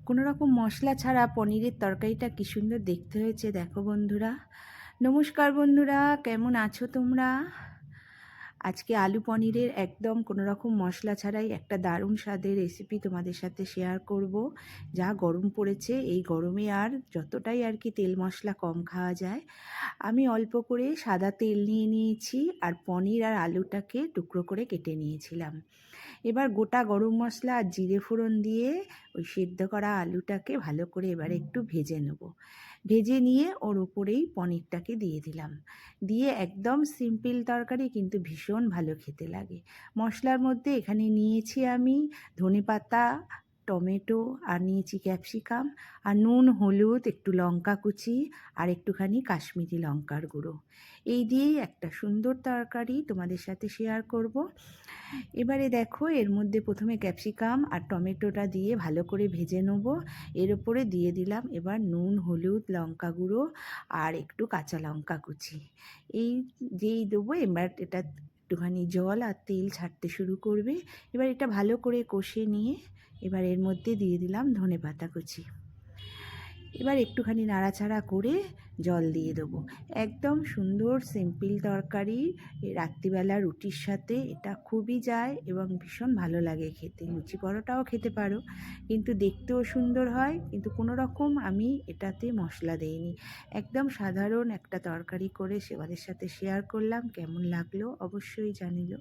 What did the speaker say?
কোনো রকম মশলা ছাড়া পনিরের তরকারিটা কী সুন্দর দেখতে হয়েছে দেখো বন্ধুরা। নমস্কার বন্ধুরা, কেমন আছো তোমরা? আজকে আলু পনিরের একদম কোনো রকম মশলা ছাড়াই একটা দারুণ স্বাদের রেসিপি তোমাদের সাথে শেয়ার করব। যা গরম পড়েছে, এই গরমে আর যতটাই আর কি তেল মশলা কম খাওয়া যায়, আমি অল্প করে সাদা তেল নিয়ে নিয়েছি আর পনির আর আলুটাকে টুকরো করে কেটে নিয়েছিলাম। এবার গোটা গরম মশলা আর জিরে ফোড়ন দিয়ে ওই সেদ্ধ করা আলুটাকে ভালো করে এবারে একটু ভেজে নেব। ভেজে নিয়ে ওর উপরেই পনিরটাকে দিয়ে দিলাম। দিয়ে একদম সিম্পল তরকারি, কিন্তু ভীষণ ভালো খেতে লাগে। মশলার মধ্যে এখানে নিয়েছি আমি ধনেপাতা, টমেটো, আর নিয়েছি ক্যাপসিকাম, আর নুন, হলুদ, একটু লঙ্কা কুচি, আর একটুখানি কাশ্মীরি লঙ্কার গুঁড়ো। এই দিয়েই একটা সুন্দর তরকারি তোমাদের সাথে শেয়ার করব। এবারে দেখো, এর মধ্যে প্রথমে ক্যাপসিকাম আর টমেটোটা দিয়ে ভালো করে ভেজে নেব। এর ওপরে দিয়ে দিলাম এবার নুন, হলুদ, লঙ্কা গুঁড়ো আর একটু কাঁচা লঙ্কা কুচি। এই যেই দেবো, এবার এটা একটুখানি জল আর তেল ছাড়তে শুরু করবে। এবার এটা ভালো করে কষে নিয়ে এবার এর মধ্যে দিয়ে দিলাম ধনেপাতা কুচি। এবার একটুখানি নাড়াচাড়া করে জল দিয়ে দেবো। একদম সুন্দর সিম্পল তরকারি। রাত্রিবেলা রুটির সাথে এটা খুবই যায় এবং ভীষণ ভালো লাগে খেতে। লুচি পরোটাও খেতে পারো, কিন্তু দেখতেও সুন্দর হয়। কিন্তু কোনো রকম আমি এটাতে মশলা দেইনি, একদম সাধারণ একটা তরকারি করে সেবাদের সাথে শেয়ার করলাম। কেমন লাগলো অবশ্যই জানিও।